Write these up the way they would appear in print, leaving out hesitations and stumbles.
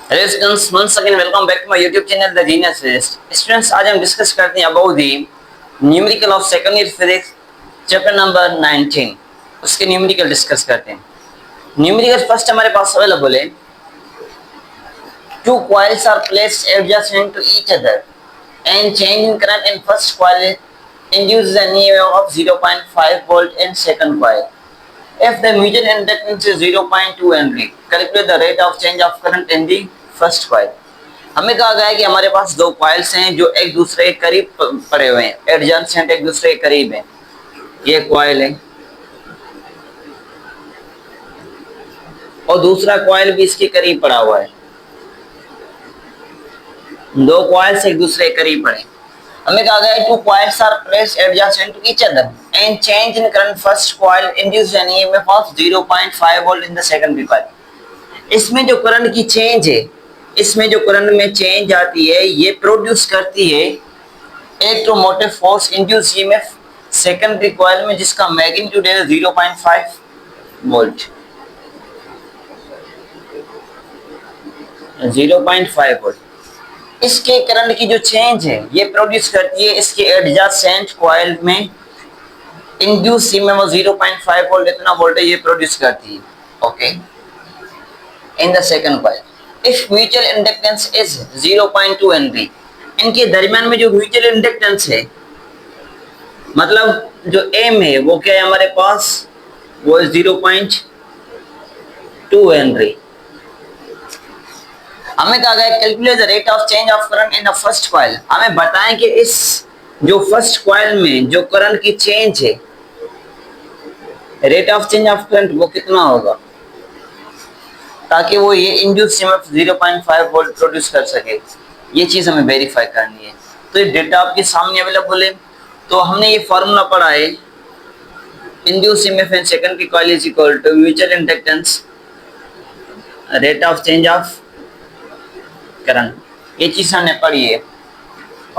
Hello students, once again welcome back to my YouTube channel the Genius List. Students, आज हम discuss करते हैं about the numerical of second year physics chapter number 19। उसके numerical discuss करते हैं। Numerical first हमारे पास available है। Two coils are placed adjacent to each other and change in current in first coil induces an EMF of 0.5 volt in second coil. If the mutual inductance is 0.2 Henry, calculate the rate of change of current in the first coil. हमें कहा गया है कि हमारे पास दो coils हैं जो एक दूसरे के करीब पड़े हुए हैं, एडजेसेंट एक दूसरे के करीब हैं। ये कॉइल है और दूसरा कॉइल भी इसके करीब पड़ा हुआ है। दो कॉइल्स एक दूसरे के करीब पड़े। हमें कहा गया है two coils are placed adjacent to each other and change in current first coil induce an EMF of 0.5 volt in the second coil. इसमें जो करंट की चेंज है, इसमें जो करंट में चेंज आती है, ये प्रोड्यूस करती है electromotive force induce EMF secondary coil में, जिसका मैग्नीट्यूड है 0.5 वोल्ट। 0.5 वोल्ट इसके करंट की जो चेंज है ये प्रोड्यूस करती है इसके एडजेसेंट कॉइल में इंड्यूस ईएमएफ 0.5 वोल्ट, इतना वोल्टेज ये प्रोड्यूस करती है। Okay, in the second coil if mutual inductance is 0.2 Henry, इनके दरमियान में जो म्यूचुअल इंडक्टेंस है, मतलब जो एम है वो क्या है हमारे पास, वो 0.2 हेनरी। हमें कहा गया calculate the rate of change of current in the first coil. हमें बताएं कि इस जो फर्स्ट कॉइल में जो करंट की चेंज है, rate of change of current वो कितना होगा, ताकि वो ये इंड्यूस ईएमएफ 0.5 वोल्ट प्रोड्यूस कर सके। ये चीज हमें वेरीफाई करनी है। तो ये डेटा आपके सामने अवेलेबल है। तो हमने ये फॉर्मूला पढ़ा है, induce EMF in secondary coil is equal to mutual inductance rate of change of current. ये चीज हमने पढ़ी है।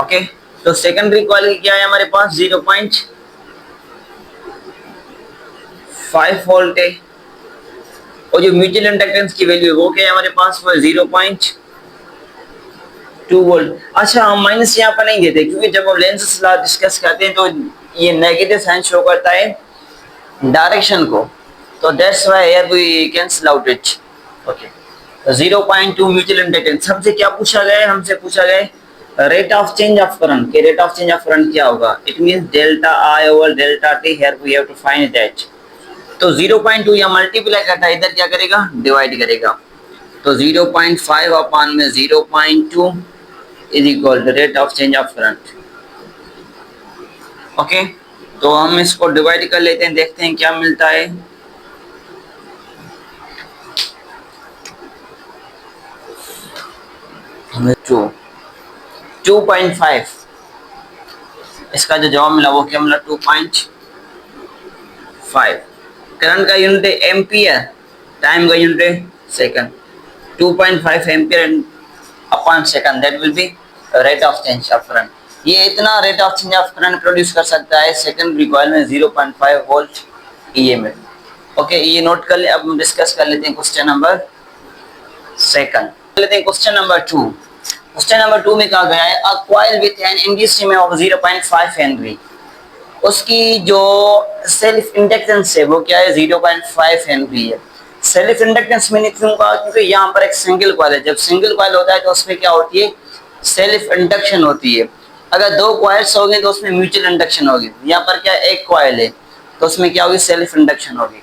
ओके, तो सेकेंडरी कॉइल क्या है हमारे पास, 0.5 वोल्ट है और जो म्यूचुअल इंडक्टेंस की वैल्यू है वो क्या है हमारे पास, वो 0.2 वोल्ट। अच्छा, हम माइनस यहाँ पर नहीं देते क्योंकि जब हम लेंस लॉ डिस्कस करते हैं तो ये नेगेटिव साइन शो करता है डायरेक्शन को, तो that's why here we cancel out it. Okay, 0.2 mutual inductance. हमसे क्या पूछा गया है, हमसे पूछा गया है rate of change of current. के rate of change of current क्या होगा, it means delta I over delta T. Here we have to find that. तो 0.2 या मल्टीप्लाई करता है, इधर क्या करेगा, डिवाइड करेगा। तो 0.5 अपॉन में 0.2 is equal to rate of change of current. Okay, तो हम इसको डिवाइड कर लेते हैं, देखते हैं क्या मिलता है। हमें 2.5 इसका जो जवाब मिला वो क्या मिला, 2.5। करंट का यूनिट है एम्पियर, टाइम का यूनिट है second. 2.5 ampere upon second, that will B rate of change of current. ये इतना rate of change of current produce कर सकता है सेकेंडरी कॉइल में 0.5 वोल्ट ईएमएफ। ओके, ये नोट कर ले। अब हम डिस्कस कर लेते हैं क्वेश्चन नंबर सेकंड। लेते हैं क्वेश्चन नंबर 2। क्वेश्चन नंबर 2 में कहा गया है a coil with an induced EMF of 0.5 henry, उसकी जो सेल्फ इंडक्टेंस है वो क्या है, 0.5 हेनरी है। सेल्फ इंडक्टेंस मैंने क्यों कहा, क्योंकि यहाँ पर एक सिंगल कॉइल है। जब सिंगल कॉइल होता है तो उसमें क्या होती है, सेल्फ इंडक्शन होती है। अगर दो कॉइल्स होंगे तो उसमें म्यूचुअल इंडक्शन होगी। यहाँ पर क्या एक कॉइल है तो उसमें क्या होगी, सेल्फ इंडक्शन होगी।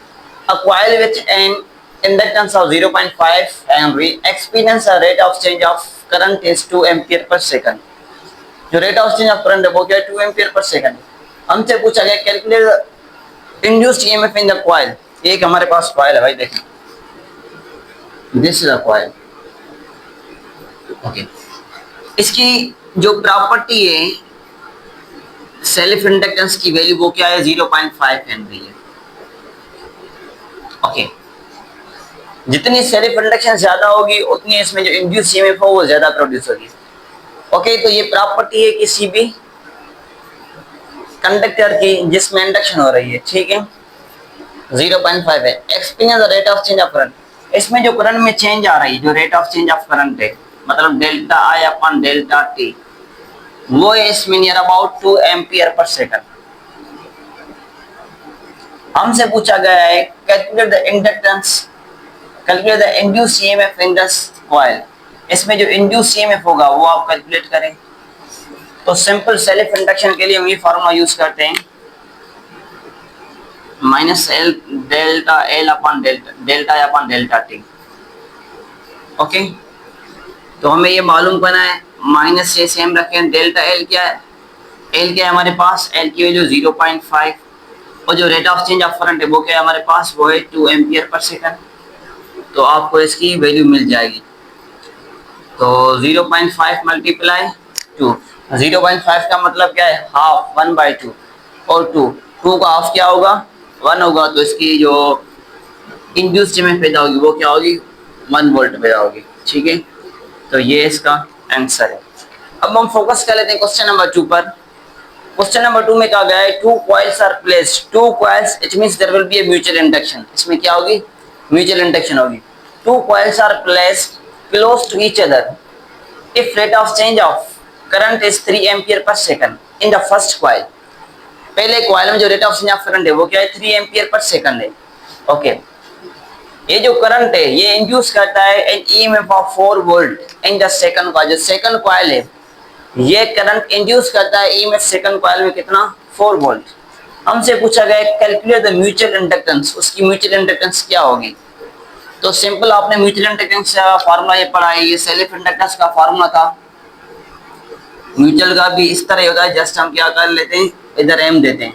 A coil with an inductance of 0.5 Henry experience a rate of change of current is 2 ampere per second। जो rate of change of current है वो क्या है, 2 ampere per second। हमसे पूछा गया calculate induced EMF in the coil। एक हमारे पास कॉइल है भाई, देखें, this is a coil. Okay, इसकी जो प्रॉपर्टी है सेल्फ इंडक्टेंस की वैल्यू वो क्या है, 0.5 हेनरी है। ओके, जितनी सेल्फ इंडक्शन ज्यादा होगी उतनी इसमें जो इंड्यूस ईएमएफ हो वो ज्यादा प्रोड्यूस होगी। ओके, तो ये प्रॉपर्टी है किसी भी कंडक्टर की जिसमें इंडक्शन हो रही है, ठीक है। 0.5 है। Experience the rate of change of current. इसमें जो करंट में चेंज आ रही है, जो rate of change of current है, मतलब डेल्टा आई अपॉन डेल्टा टी, वो है इसमें near about 2 ampere per second. हमसे पूछा गया है calculate the inductance, calculate the induce EMF in the coil. इसमें जो इंड्यूस ईएमएफ होगा वो आप कैलकुलेट करें। तो सिंपल सेल्फ इंडक्शन के लिए हम ये फॉर्मूला यूज करते हैं, minus L delta L upon delta upon delta T. Okay, तो हमें ये मालूम करना है, माइनस से सेम रखें। डेल्टा एल क्या है, एल क्या है हमारे पास, एल की वैल्यू 0.5, और जो rate of change of current है वो क्या है हमारे पास, वो है 2 एम्पियर पर सेकंड। तो आपको इसकी वैल्यू मिल जाएगी। तो 0.5 मल्टीप्लाई 2, 0.5 का मतलब क्या है, हाफ, 1/2, और 2 का हाफ क्या होगा, 1 होगा। तो इसकी जो इंड्यूस्ड ईएमएफ पैदा होगी वो क्या होगी, 1 वोल्ट पैदा होगी। ठीक है, तो ये इसका आंसर है। अब हम फोकस कर लेते हैं क्वेश्चन नंबर 2 पर। क्वेश्चन नंबर 2 में कहा गया है 2 coils are placed, 2 coils, it means there will be a mutual induction. इसमें क्या होगी, म्यूचुअल इंडक्शन होगी। 2 coils are placed close to each other if rate of change of current is 3 ampere per second in the first coil। पहले coil में जो rate of change of current है वो क्या है, 3 एम्पियर पर सेकंड है। Okay, ये जो करंट है ये इंड्यूस करता है an EMF of 4 volt in the second coil. जो सेकंड कॉइल है ये करंट इंड्यूस करता है ईएमएफ सेकंड कॉइल में कितना, 4 वोल्ट। हमसे पूछा गया कैलकुलेट द म्यूचुअल इंडक्टेंस, उसकी म्यूचुअल इंडक्टेंस क्या होगी। तो सिंपल आपने म्यूचुअल इंडक्टेंस का फार्मूला ये पढ़ा है, ये सेल्फ इंडक्टेंस का फार्मूला था। म्यूचुअल का भी इस तरह होता है, जस्ट हम क्या कर लेते हैं, इधर एम देते हैं,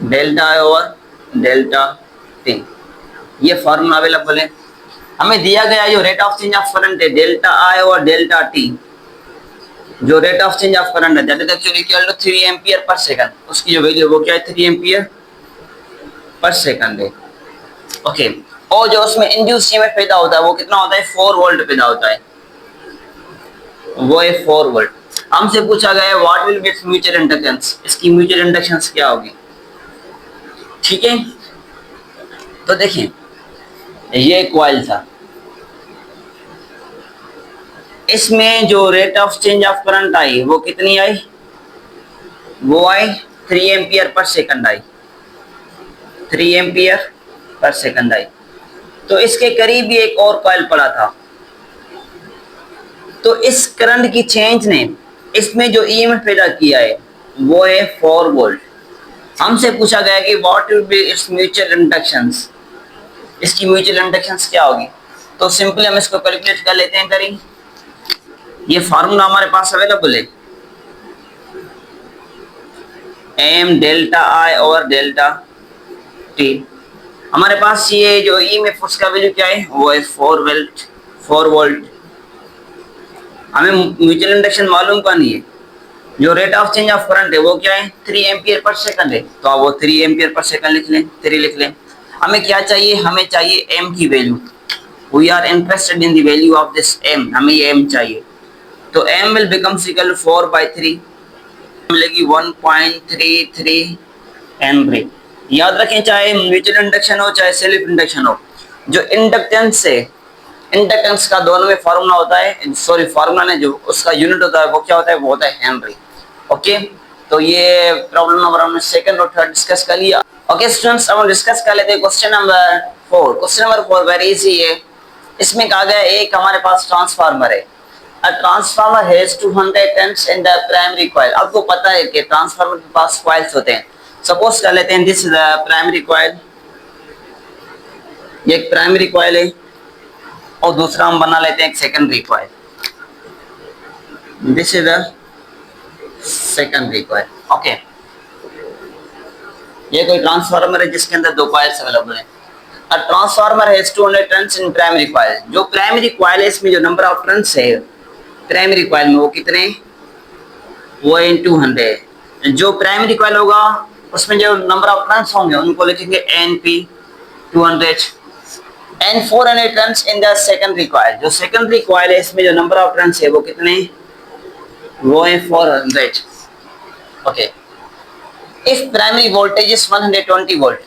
delta I over delta T, ये फार्मूला अवेलेबल है। हमें दिया गया जो rate of change of current है delta I over delta T, जो rate of change of current है that is actually equal to 3 ampere per second. उसकी जो वैल्यू वो क्या है, 3 एम्पियर पर सेकंड है। ओके, और जो उसमें इंड्यूस ईएमएफ पैदा होता है वो कितना होता है, 4 वोल्ट पैदा होता है, वो है 4 वोल्ट। हमसे पूछा गया है what will be it's mutual inductance, इसकी म्यूचुअल इंडक्टेंस क्या होगी। ठीक है, तो देखिए ये कॉइल था, इसमें जो rate of change of current I वो कितनी आई, वो आई 3 एम्पियर पर सेकंड आई, 3 एम्पियर पर सेकंड आई। तो इसके करीब ही एक और कॉइल पड़ा था, तो इस करंट की चेंज ने इसमें जो ईएमएफ पैदा किया है वो है 4 वोल्ट। हमसे पूछा गया कि what will be it's mutual inductions, इसकी म्यूचुअल इंडक्शंस क्या होगी। तो सिंपली हम इसको कैलकुलेट कर लेते हैं, करें। ये फार्मूला हमारे पास अवेलेबल है, M delta I over delta T. हमारे पास ये जो ईएमएफ उसका वैल्यू क्या है, वो है 4 वोल्ट। हमें म्यूचुअल इंडक्शन मालूम का नहीं है, जो rate of change of current है वो क्या है, 3 एम्पियर पर सेकंड है। तो आप वो 3 एम्पियर पर सेकंड लिख लें, 3 लिख लें। हमें क्या चाहिए, हमें चाहिए एम की value, we are interested in the value of this M, हमें ये एम चाहिए। तो एम विल बिकम्स इक्वल 4/3, मिलेगी 1.33 हेनरी। याद रखें, चाहे म्यूचुअल इंडक्शन हो चाहे सेल्फ इंडक्शन हो, जो इंडक्टेंस है, इंडक्टेंस का दोनों में फार्मूला होता है, सॉरी फार्मूला ने जो उसका यूनिट होता है वो क्या होता है, वो होता है हेनरी। ओके, तो ये प्रॉब्लम नंबर हमने सेकंड और थर्ड डिस्कस कर लिया। ओके स्टूडेंट्स, अब हम डिस्कस कर लेते हैं question number 4। Question number 4 very easy है। इसमें कहा गया एक हमारे पास ट्रांसफार्मर है, A transformer has 200 turns in the primary coil। आपको पता है कि ट्रांसफार्मर के पास कॉइल्स होते हैं। सपोज कर लेते हैं this is the primary coil, ये एक प्राइमरी कॉइल है, और दूसरा हम बना लेते हैं एक secondary coil, this is the secondary coil. Okay, ये कोई ट्रांसफार्मर है जिसके अंदर 2 कॉइल्स अवेलेबल हैं। A transformer has 200 turns in primary coil। जो प्राइमरी कॉइल है इसमें जो नंबर ऑफ टर्न्स है प्राइमरी कॉइल में वो कितने, वो इन 200। जो प्राइमरी कॉइल होगा उसमें जो नंबर ऑफ टर्न्स होंगे उनको लिखेंगे NP 200 and 400 turns in the secondary coil. जो सेकेंडरी कॉइल है इसमें जो नंबर ऑफ टर्न्स है वो कितने, वो है 400। Okay, if primary voltage is 120 volt,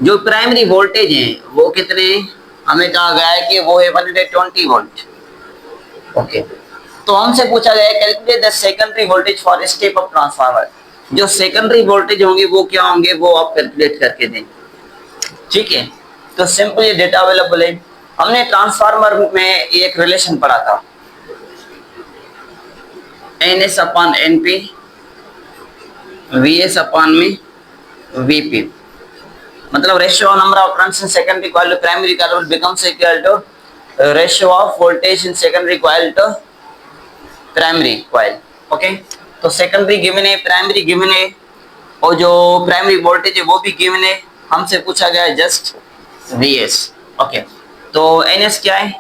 जो प्राइमरी वोल्टेज है वो कितने हमें कहा गया है कि वो है 120 वोल्ट। ओके, तो हमसे पूछा गया है calculate the secondary voltage for step up transformer. जो सेकेंडरी वोल्टेज होंगे वो क्या होंगे वो आप कैलकुलेट करके दें। ठीक है, तो सिंपल ये डेटा अवेलेबल है। हमने ट्रांसफार्मर में एक रिलेशन पढ़ा था, NS upon NP VS upon में VP, मतलब ratio of number of turns in secondary coil to primary coil will becomes equal to ratio of voltage in secondary coil to primary coil. Okay, तो secondary given है, primary given है, और जो primary voltage है वो भी given है। हमसे पूछा गया है जस्ट VS। ओके, तो NS क्या है,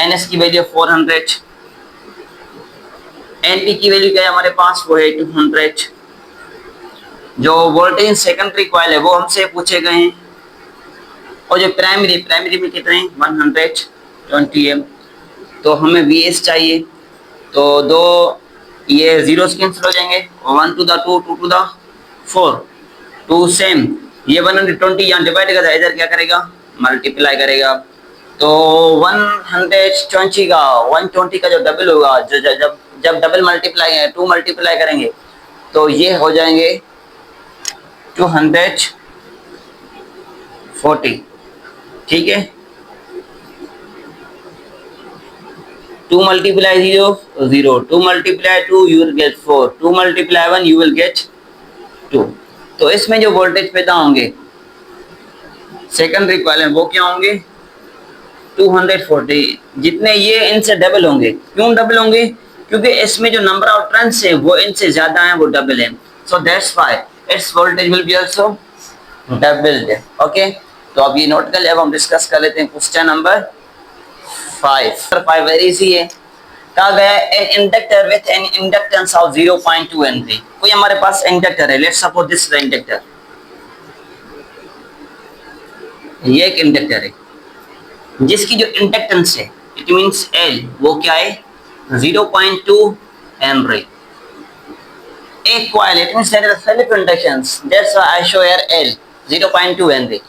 NS की वैल्यू 400, NP की वैल्यू क्या है हमारे पास, वो है 200। जो वोल्टेज सेकेंडरी कॉइल है वो हमसे पूछे गए हैं, और जो प्राइमरी में कितने 120 एम। तो हमें VS चाहिए, तो दो ये जीरोस कैंसिल हो जाएंगे, 1 to the 2 2 to the 4 2 same, ये 120 यहाँ डिवाइड करता है, इधर क्या करेगा मल्टीप्लाई करेगा। तो 120 का जो डबल होगा, जब डबल मल्टीप्लाई 2 मल्टीप्लाई करेंगे तो ये हो जाएंगे 240। ठीक है, 2 multiply 0 0, 2 multiply 2 you will get 4, 2 multiply 1 you will get 2। तो इसमें जो वोल्टेज पैदा होंगे सेकेंडरी कॉइल में वो क्या होंगे 240, जितने ये इनसे डबल होंगे। क्यों डबल होंगे, क्योंकि इसमें जो नंबर ऑफ टर्न्स है वो इनसे ज्यादा है, वो डबल है, so that's why it's voltage will be also doubled. Okay, तो अब ये नोट कर ले। अब हम डिस्कस कर लेते हैं क्वेश्चन नंबर 5 वेरी इजी है। कहा गया an inductor with an inductance of 0.2 Henry. कोई हमारे पास इंडक्टर है, let's suppose this is the inductor, ये एक इंडक्टर है जिसकी जो इंडक्टेंस है इट मींस L वो क्या है 0.2 हेनरी। एक coil it means that is self inductance, that's why I show here L 0.2 henry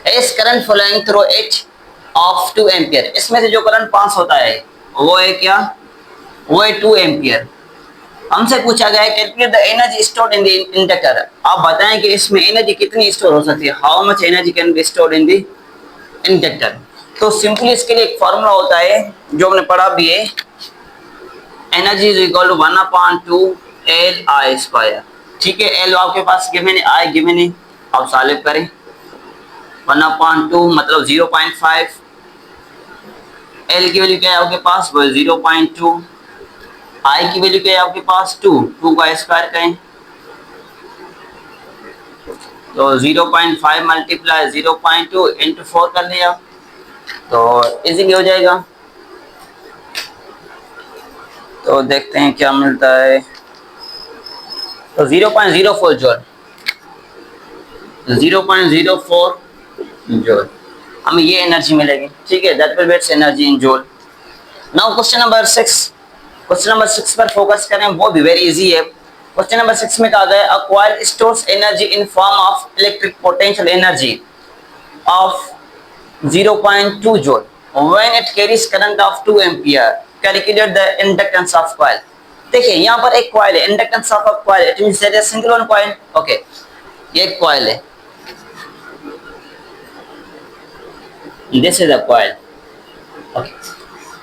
is current flowing through it of 2 ampere. इसमें से जो करंट पास होता है वो है क्या, वो है 2 एम्पियर। हमसे पूछा गया है calculate the energy stored in the inductor. आप बताएं कि इसमें एनर्जी कितनी स्टोर हो सकती है, how much energy can be stored in the inductor. तो सिंपली इसके लिए एक फार्मूला होता है जो हमने पढ़ा भी है, energy is equal to 1/2 Li square. ठीक है, L आपके पास गिवन है, I गिवन है, आप सॉल्व करें। 1/2 मतलब 0.5, L की वैल्यू क्या है आपके पास, वो 0.2, I की वैल्यू क्या है आपके पास 2 का स्क्वायर करें तो 0.5 मल्टीप्लाई 0.2 इंटू 4 कर लिया तो इजीली हो जाएगा। तो देखते हैं क्या मिलता है, तो 0.04 जूल, 0.04 जूल हमें ये एनर्जी मिलेगी। ठीक है, that will gets energy in joule. Now question number 6, question number 6 पर फोकस करें, वो भी वेरी इजी है। क्वेश्चन नंबर 6 में कहा गया a coil stores energy in form of electric potential energy of 0.2 joule when it carries current of 2 ampere. Calculate the inductance of coil. देखिए यहाँ पर एक कॉइल है, inductance of a coil it means that is single one coil. Okay, ये एक coil है, this is a coil. Okay,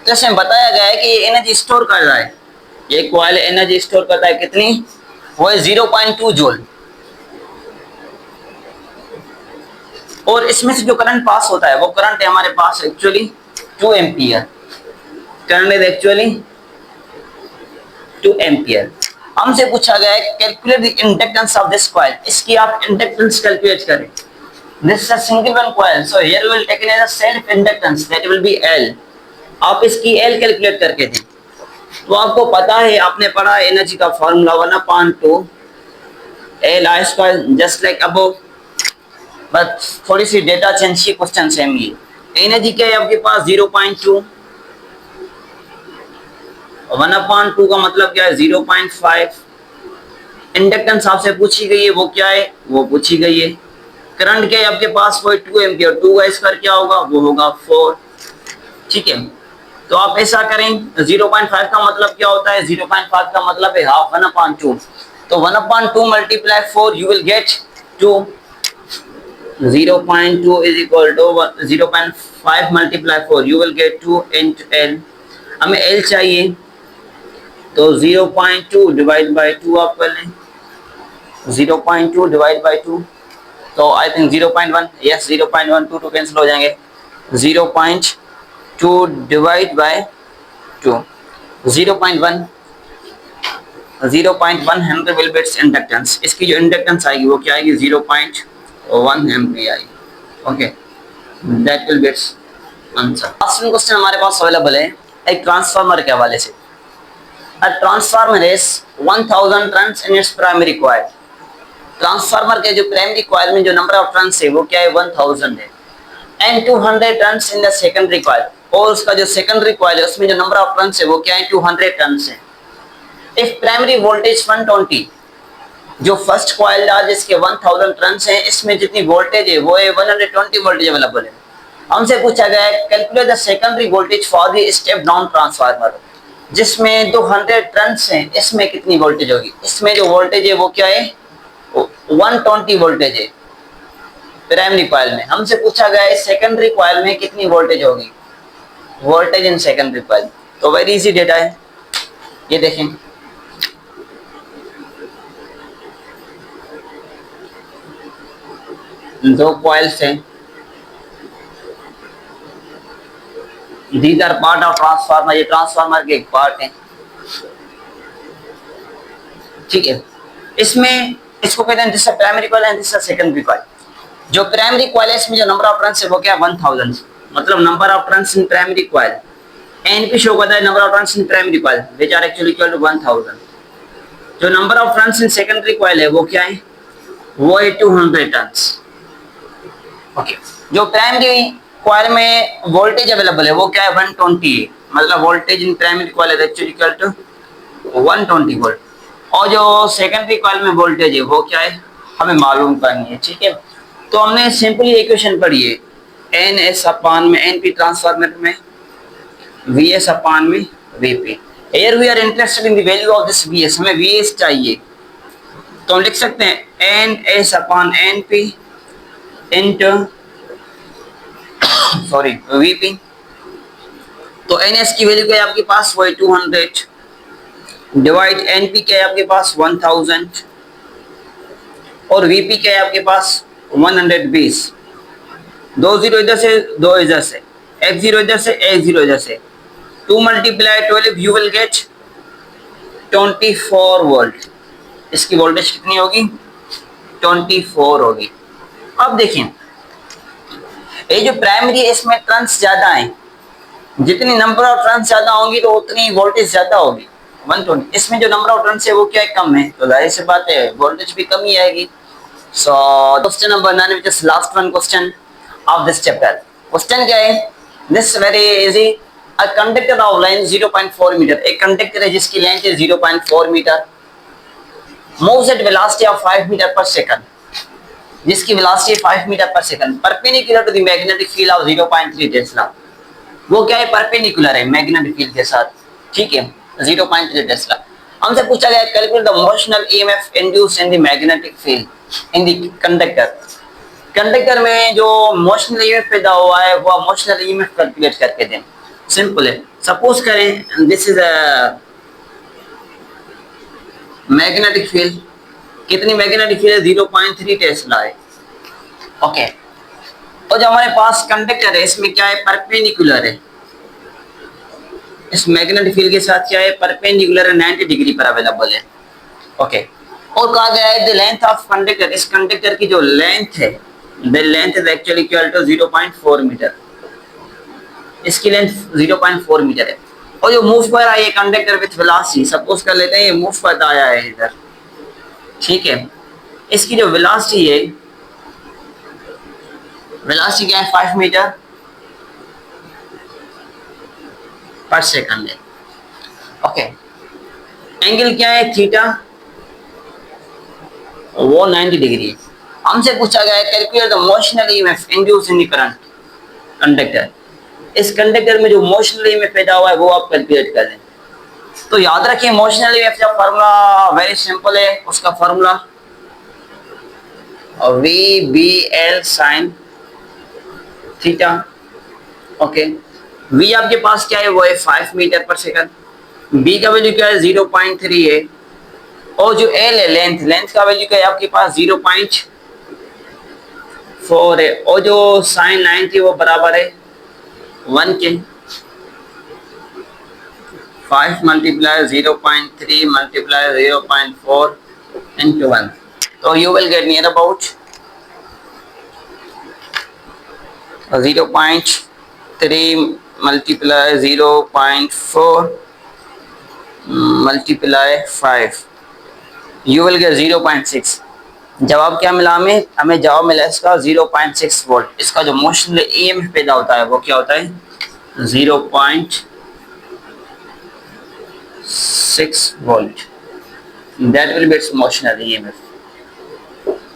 तो इसमें बताया गया है कि ये एनर्जी स्टोर कर रहा है, ये कॉइल एनर्जी स्टोर करता है कितनी, वो है 0.2 जूल। और इसमें से जो करंट पास होता है वो करंट है हमारे पास एक्चुअली 2 एम्पियर, करंट है एक्चुअली 2 एम्पियर। हमसे पूछा गया है calculate the inductance of this coil. इसकी आप इंडक्टेंस कैलकुलेट करें। This is a single one coil, so here we will take as a self inductance that will be L। आप इसकी L कैलकुलेट करके दें। तो आपको पता है, आपने पढ़ा एनर्जी का formula 1/2 Li square just like above, बस थोड़ी सी डेटा चेंज की क्वेश्चन सेम ही। एनर्जी क्या है आपके पास 0.2, 1/2 का मतलब क्या है 0.5। इंडक्टेंस आपसे पूछी गई है वो क्या है, वो पूछी गई है करंट क्या है आपके पास, वो 2 एम्पियर, 2 का स्क्वायर क्या होगा, वो होगा 4। ठीक है, तो आप ऐसा करें, 0.5 का मतलब क्या होता है, 0.5 का मतलब है हाफ, 1/2। तो 1/2 multiply 4 you will get 2। 0.2 is equal to 0.5 multiply 4 you will get 2 into L। हमें L चाहिए, तो 0.2 डिवाइड बाई 2 आप कर लें, 0.2 डिवाइड बाई 2, तो आई थिंक 0.1, यस 0.1, 2 कैंसिल हो जाएंगे, 0.2 divide by 2, 0.1, 0.1 Henry will be it's inductance. इसकी जो इंडक्टेंस आएगी वो क्या आएगी, 0.1 हेनरी आएगी। Okay, that will B it's answer. Last question हमारे पास अवेलेबल है एक ट्रांसफार्मर के हवाले से। A transformer is 1000 turns in its primary coil। Transformer के जो प्राइमरी कॉइल में जो नंबर ऑफ टर्न्स है वो क्या है, 1000 है। And 200 turns in the secondary coil, और उसका जो सेकेंडरी कॉइल है उसमें जो नंबर ऑफ टर्न्स है वो क्या है, 200 टर्न्स है। इफ प्राइमरी वोल्टेज 120, जो फर्स्ट कॉइल था जिसके 1000 टर्न्स हैं, इसमें जितनी वोल्टेज है वो है 120 वोल्टेज अवेलेबल है। हमसे पूछा गया है calculate the secondary voltage for the step down transformer, जिसमें 200 टर्न्स हैं, इसमें कितनी वोल्टेज होगी। इसमें जो वोल्टेज है वो क्या है, 120 वोल्टेज है प्राइमरी कॉइल में। हमसे पूछा गया है सेकेंडरी कॉइल में कितनी वोल्टेज होगी, वोल्टेज इन सेकेंडरी कॉइल। तो वेरी इजी डेटा है, ये देखें, दो कॉइल्स हैं, these are part of transformer, ये ट्रांसफार्मर के एक पार्ट है। ठीक है, इसमें इसको कहते हैं जिससे प्राइमरी कॉइल है, जिससे सेकेंडरी कॉइल। जो प्राइमरी कॉइल है इसमें जो नंबर ऑफ टर्न्स है वो क्या है, 1000, मतलब number of turns in primary coil. NP show करता है number of turns in primary coil which are actually equal to 1000। जो number of turns in secondary coil है वो क्या है, वो है 200 टर्न्स। ओके, जो प्राइमरी कॉइल में वोल्टेज अवेलेबल है वो क्या है, 120 है, मतलब वोल्टेज इन प्राइमरी कॉइल है एक्चुअली इक्वल टू 120 वोल्ट। और जो सेकेंडरी कॉइल में वोल्टेज है वो क्या है, हमें मालूम करनी है। ठीक है, तो हमने सिंपली इक्वेशन पढ़ी है, एन एस अपान में एन पी ट्रांसफार्मर में वी एस अपान में V P. Here we are interested in the value of this V S, हमें वी एस चाहिए, तो हम लिख सकते हैं N S upon N P into sorry V P. तो एन एस की वैल्यू क्या है आपके पास, वो है 200 डिवाइड एन पी क्या है आपके पास 1000 और वी पी क्या है आपके पास 120। 2 जीरो इधर से 2 इधर से, एक जीरो इधर से एक जीरो इधर से, 2 multiply 12 you will get 24 volt. इसकी वोल्टेज कितनी होगी, 24 होगी। अब देखिए ये जो प्राइमरी है इसमें टर्न्स ज्यादा हैं, जितनी नंबर ऑफ टर्न्स ज्यादा होंगी तो उतनी वोल्टेज ज्यादा होगी 120। इसमें जो नंबर ऑफ टर्न्स है वो क्या है, कम है, तो जाहिर सी बात है वोल्टेज भी कम ही आएगी। So question number 9 which is last one question of this chapter। Question क्या है, this very easy। A conductor of length 0.4 metre, एक कंडक्टर है जिसकी लेंथ है 0.4 metre, moves at velocity of 5 metre per second, जिसकी velocity 5 metre per second, perpendicular to the magnetic field of 0.3 tesla. वो क्या है, परपेंडिकुलर है मैग्नेटिक फील्ड के साथ। ठीक है, 0.3 टेस्ला। हमसे पूछा गया calculate the motional EMF induced in the magnetic field in the conductor. Conductor में जो मोशनल ईएमएफ पैदा हुआ है वो मोशनल ईएमएफ कैलकुलेट करके दें। सिंपल है, सपोज करें this is a magnetic field, कितनी मैग्नेटिक फील्ड है, 0.3 टेस्ला है। ओके, और जो हमारे पास कंडक्टर है इसमें क्या है, परपेंडिकुलर है, इस मैग्नेटिक फील्ड के साथ क्या है, परपेंडिकुलर है, 90 डिग्री पर अवेलेबल है। ओके, और कहा गया है द लेंथ ऑफ कंडक्टर, इस कंडक्टर की जो लेंथ है, the length is actually equal to 0.4 metre, इसकी लेंथ 0.4 मीटर है। और जो मूव कर रहा है ये कंडक्टर विथ वेलोसिटी, सपोज कर लेते हैं ये मूव करता आया है इधर। ठीक है, इसकी जो वेलोसिटी है, वेलोसिटी क्या है, 5 मीटर पर सेकंड है। ओके, एंगल क्या है, थीटा, वो 90 डिग्री है। हमसे पूछा गया है calculate the motional EMF induce in the current conductor. इस कंडक्टर में जो मोशनल ईएमएफ पैदा हुआ है वो आप कैलकुलेट कर दें। तो याद रखिए मोशनल ईएमएफ का फार्मूला वेरी सिंपल है, उसका formula V B L sine theta. Okay, V आपके पास क्या है, वो है 5 मीटर पर सेकंड, बी का वैल्यू क्या है 0.3 है, और जो एल है लेंथ, लेंथ का वैल्यू क्या है आपके पास 0.4 है, और जो साइन 90 वो बराबर है 1 के। 5 multiply 0.3 multiply 0.4 into 1, so you will get near about 0.3 multiply 0.4 multiply 5, you will get 0.6। जवाब क्या मिला हमें जवाब मिला इसका 0.6 वोल्ट। इसका जो मोशनल ईएमएफ पैदा होता है वो क्या होता है 0.6 volt, that will be its motional EMF.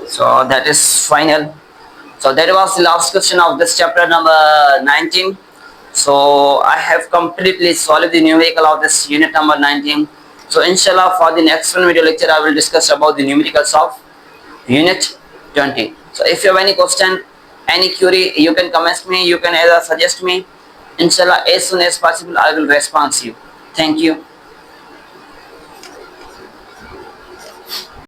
So that is final. So that was the last question of this chapter number 19. So I have completely solved the numerical of this unit number 19. So inshallah for the next one video lecture I will discuss about the numericals of unit 20. So if you have any question, any query, you can comment me, you can either suggest me. Inshallah as soon as possible I will respond to you. Thank you.